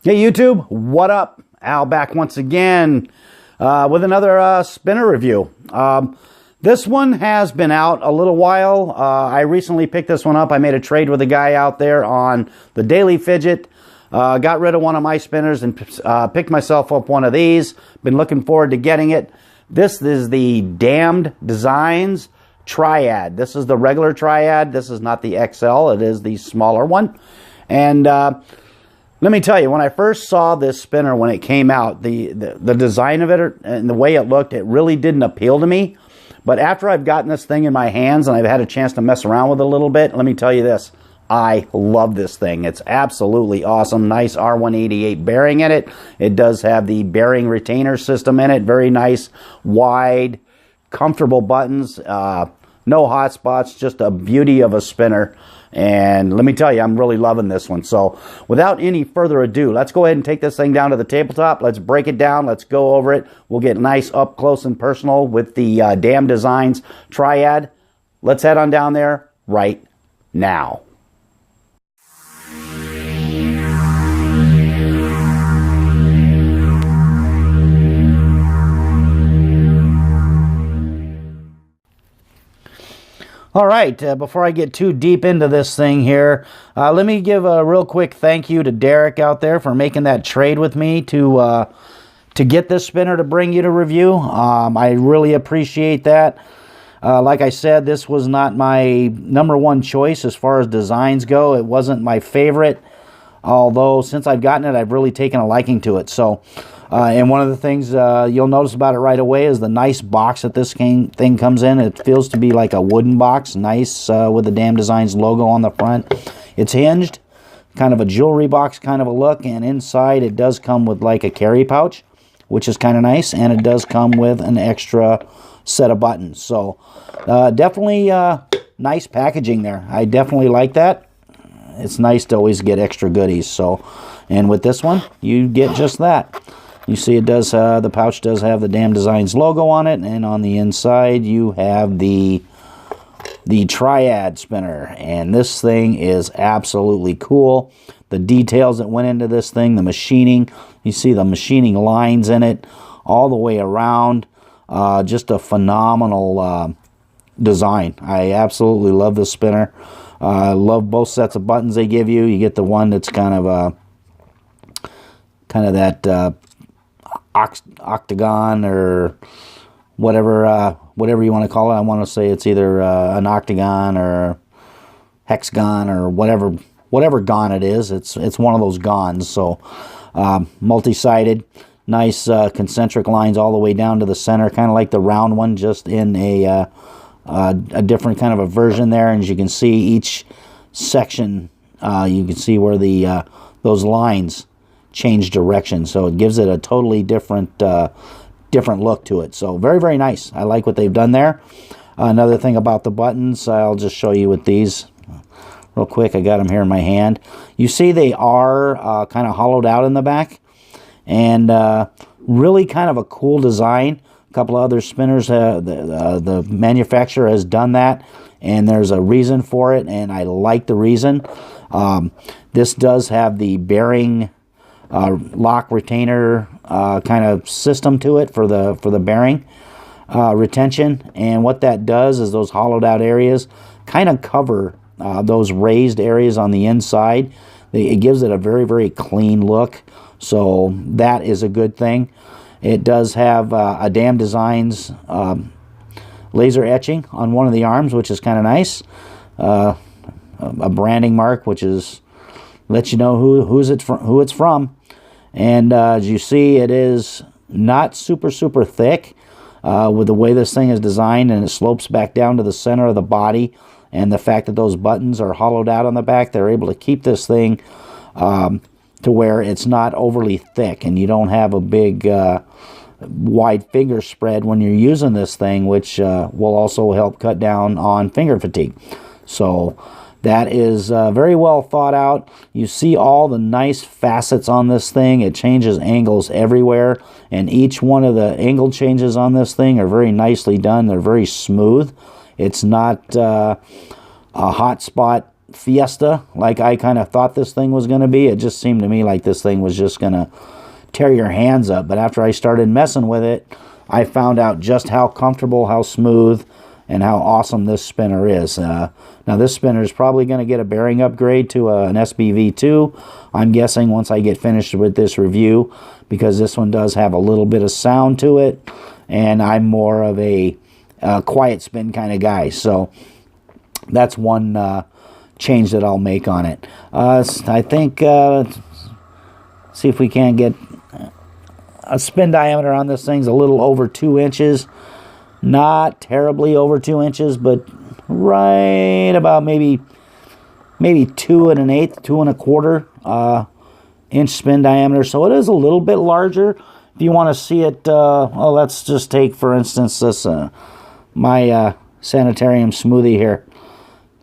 Hey YouTube, what up? Al back once again with another spinner review. This one has been out a little while. I recently picked this one up. I made a trade with a guy out there on the Daily Fidget. Got rid of one of my spinners and picked myself up one of these. Been looking forward to getting it. This is the Damned Designs Triad. This is the regular Triad. This is not the XL. It is the smaller one. And let me tell you, when I first saw this spinner when it came out, the design of it and the way it looked, it really didn't appeal to me. But after I've gotten this thing in my hands and I've had a chance to mess around with it a little bit, let me tell you this. I love this thing. It's absolutely awesome. Nice R188 bearing in it. It does have the bearing retainer system in it. Very nice, wide, comfortable buttons. No hot spots. Just a beauty of a spinner. And let me tell you, I'm really loving this one. So without any further ado, let's go ahead and take this thing down to the tabletop. Let's break it down. Let's go over it. We'll get nice up close and personal with the Damned Designs Triad. Let's head on down there right now. All right, before I get too deep into this thing here, let me give a real quick thank you to Derek out there for making that trade with me to get this spinner to bring you to review. I really appreciate that. Like I said, this was not my #1 choice as far as designs go. It wasn't my favorite, although since I've gotten it, I've really taken a liking to it. So, and one of the things you'll notice about it right away is the nice box that this thing comes in. It feels to be like a wooden box, nice with the Damned Designs logo on the front. It's hinged, kind of a jewelry box kind of a look, and inside it does come with like a carry pouch, which is kind of nice, and it does come with an extra set of buttons. So definitely nice packaging there. I definitely like that. It's nice to always get extra goodies. So, and with this one, you get just that. You see it does, the pouch does have the Damned Designs logo on it, and on the inside you have the Triad spinner, and this thing is absolutely cool. The details that went into this thing, the machining, you see the machining lines in it all the way around. Just a phenomenal design. I absolutely love this spinner. I love both sets of buttons they give you. You get the one that's kind of that octagon or whatever you want to call it. I want to say it's either an octagon or hexagon or whatever gon it is. It's one of those gons. So multi-sided, nice concentric lines all the way down to the center, kind of like the round one, just in a different kind of a version there. And as you can see, each section, you can see where the those lines change direction, so it gives it a totally different look to it. So very, very nice. I like what they've done there. Another thing about the buttons, I'll just show you with these real quick. I got them here in my hand. You see they are kind of hollowed out in the back, and really kind of a cool design. A couple of other spinners, the manufacturer has done that, and there's a reason for it, and I like the reason. This does have the bearing lock retainer kind of system to it for the bearing retention, and what that does is those hollowed out areas kind of cover those raised areas on the inside. It gives it a very, very clean look, so that is a good thing. It does have a Damned Designs laser etching on one of the arms, which is kind of nice. A branding mark, which is lets you know who it's from. And as you see, it is not super thick with the way this thing is designed, and it slopes back down to the center of the body, and the fact that those buttons are hollowed out on the back, they're able to keep this thing to where it's not overly thick, and you don't have a big wide finger spread when you're using this thing, which will also help cut down on finger fatigue. So that is very well thought out. You see all the nice facets on this thing. It changes angles everywhere, and each one of the angle changes on this thing are very nicely done. They're very smooth. It's not a hot spot fiesta like I kind of thought this thing was going to be. It just seemed to me like this thing was just going to tear your hands up. But after I started messing with it, I found out just how comfortable, how smooth, and how awesome this spinner is. Now this spinner is probably going to get a bearing upgrade to an SBV2, I'm guessing, once I get finished with this review, because this one does have a little bit of sound to it, and I'm more of a quiet spin kind of guy. So that's one change that I'll make on it. I think, see if we can get a spin diameter on this thing's a little over 2 inches. Not terribly over 2 inches, but right about maybe 2 1/8, 2 1/4 inch spin diameter. So it is a little bit larger. If you want to see it, well, let's just take, for instance, this my Sanitarium smoothie here.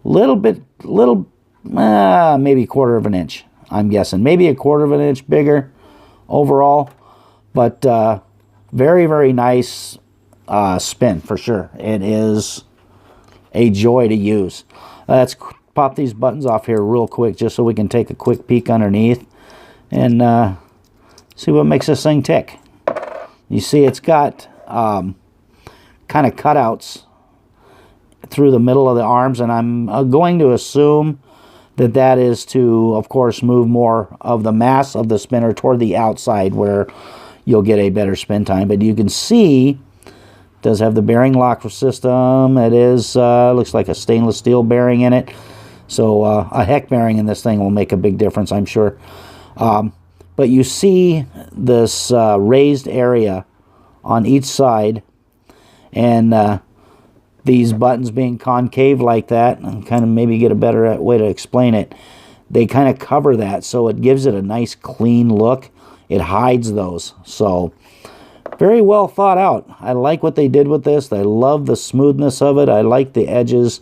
Maybe 1/4 of an inch, I'm guessing. Maybe 1/4 of an inch bigger overall. But very, very nice spin for sure. It is a joy to use. Let's pop these buttons off here real quick just so we can take a quick peek underneath and see what makes this thing tick. You see it's got kind of cutouts through the middle of the arms, and I'm going to assume that that is to, of course, move more of the mass of the spinner toward the outside where you'll get a better spin time. But you can see it does have the bearing lock system. It is looks like a stainless steel bearing in it. So a heck bearing in this thing will make a big difference, I'm sure. But you see this raised area on each side, and these buttons being concave like that, and kind of maybe get a better way to explain it. They kind of cover that, so it gives it a nice clean look. It hides those. So very well thought out. I like what they did with this. I love the smoothness of it. I like the edges.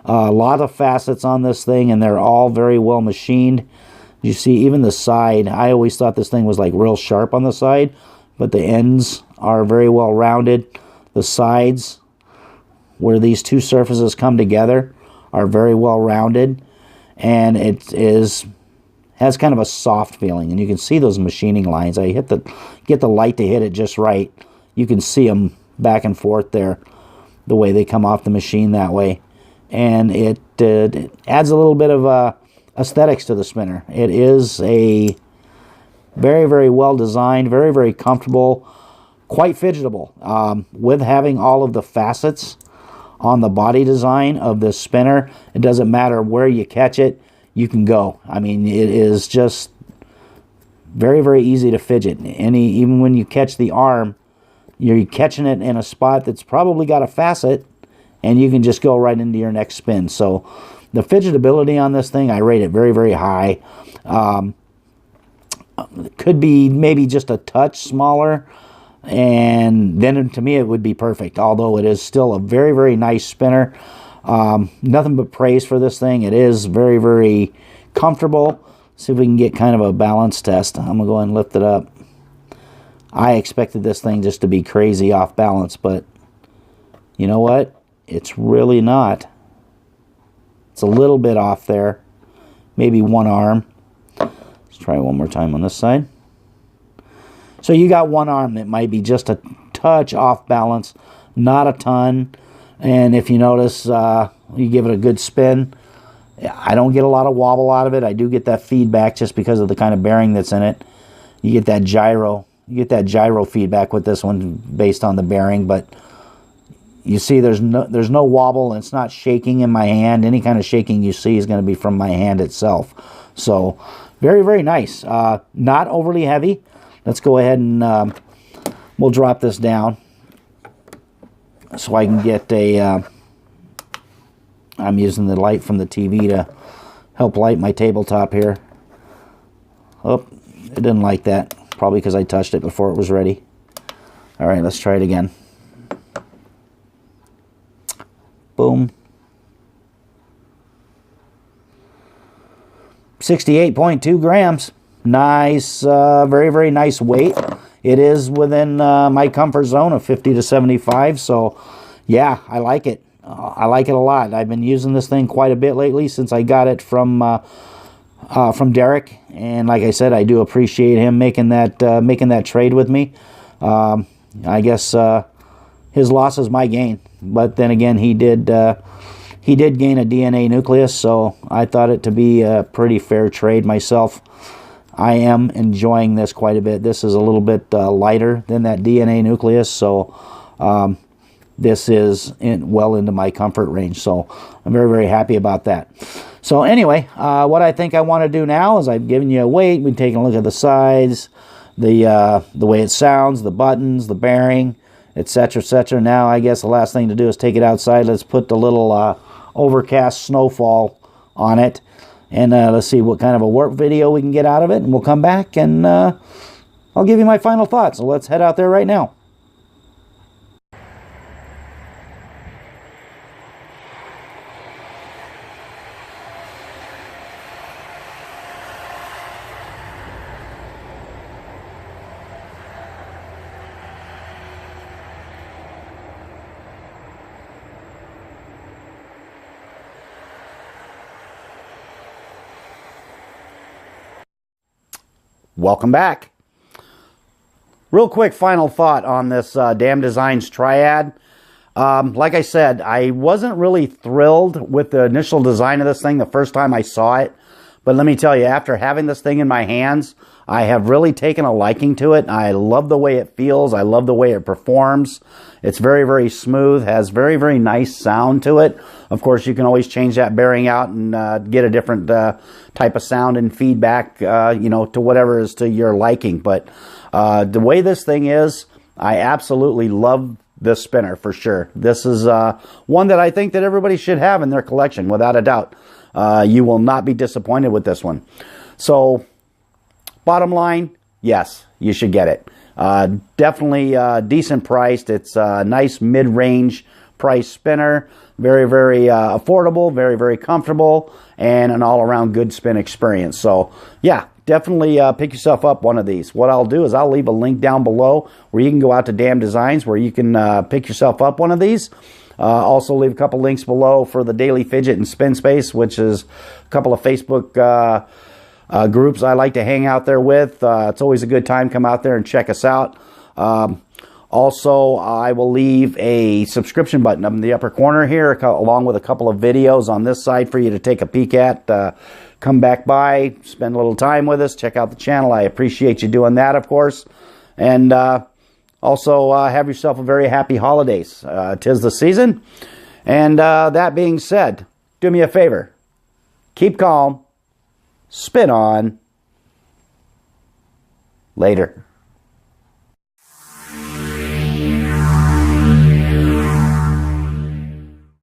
A lot of facets on this thing, and they're all very well machined. You see even the side. I always thought this thing was like real sharp on the side, but the ends are very well rounded. The sides, where these two surfaces come together, are very well rounded, and it has kind of a soft feeling, and you can see those machining lines. I get the light to hit it just right. You can see them back and forth there, the way they come off the machine that way, and it adds a little bit of aesthetics to the spinner. It is a very, very well designed, very, very comfortable, quite fidgetable, with having all of the facets on the body design of this spinner. It doesn't matter where you catch it, you can go. I mean, it is just very, very easy to fidget. Even when you catch the arm, you're catching it in a spot that's probably got a facet, and you can just go right into your next spin. So the fidgetability on this thing, I rate it very, very high. Could be maybe just a touch smaller, and then to me it would be perfect, although it is still a very, very nice spinner. Nothing but praise for this thing. It is very, very comfortable. See if we can get kind of a balance test. I'm gonna go ahead and lift it up. I expected this thing just to be crazy off balance, but you know what, it's really not. It's a little bit off there, maybe one arm. Let's try one more time on this side. So you got one arm that might be just a touch off balance, not a ton. And if you notice, you give it a good spin. I don't get a lot of wobble out of it. I do get that feedback just because of the kind of bearing that's in it. You get that gyro. You get that gyro feedback with this one based on the bearing, but you see there's no wobble, and it's not shaking in my hand. Any kind of shaking you see is going to be from my hand itself. So very, very nice. Not overly heavy. Let's go ahead and we'll drop this down so I can get a, I'm using the light from the TV to help light my tabletop here. Oh, it didn't like that. Probably because I touched it before it was ready. All right, let's try it again. Boom. 68.2 grams. Nice, very, very nice weight. It is within my comfort zone of 50 to 75, so yeah, I like it. I like it a lot. I've been using this thing quite a bit lately since I got it from Derek, and like I said, I do appreciate him making that trade with me. I guess his loss is my gain, but then again, he did gain a DNA nucleus, so I thought it to be a pretty fair trade myself. I am enjoying this quite a bit. This is a little bit lighter than that DNA nucleus, so this is well into my comfort range, so I'm very, very happy about that. So anyway, what I think I want to do now is I've given you a weight. We've taken a look at the sides, the way it sounds, the buttons, the bearing, etc., etc. Now I guess the last thing to do is take it outside. Let's put the little overcast snowfall on it, and let's see what kind of a warp video we can get out of it, and we'll come back and I'll give you my final thoughts. So let's head out there right now. Welcome back. Real quick final thought on this Damn Designs Triad. Like I said, I wasn't really thrilled with the initial design of this thing the first time I saw it. But let me tell you, after having this thing in my hands, I have really taken a liking to it. I love the way it feels. I love the way it performs. It's very, very smooth, has very, very nice sound to it. Of course, you can always change that bearing out and get a different type of sound and feedback, you know, to whatever is to your liking. But the way this thing is, I absolutely love this spinner for sure. This is one that I think that everybody should have in their collection, without a doubt. You will not be disappointed with this one. So, bottom line, yes, you should get it. Definitely decent priced. It's a nice mid-range price spinner. Very, very affordable, very, very comfortable, and an all-around good spin experience. So, yeah, definitely pick yourself up one of these. What I'll do is I'll leave a link down below where you can go out to Damn Designs, where you can pick yourself up one of these. Also leave a couple links below for the Daily Fidget and Spin Space, which is a couple of Facebook groups I like to hang out there with. It's always a good time. Come out there and check us out. Also, I will leave a subscription button up in the upper corner here, along with a couple of videos on this side for you to take a peek at. Come back by, spend a little time with us, check out the channel. I appreciate you doing that, of course. And also, have yourself a very happy holidays. 'Tis the season. And that being said, do me a favor. Keep calm. Spin on. Later.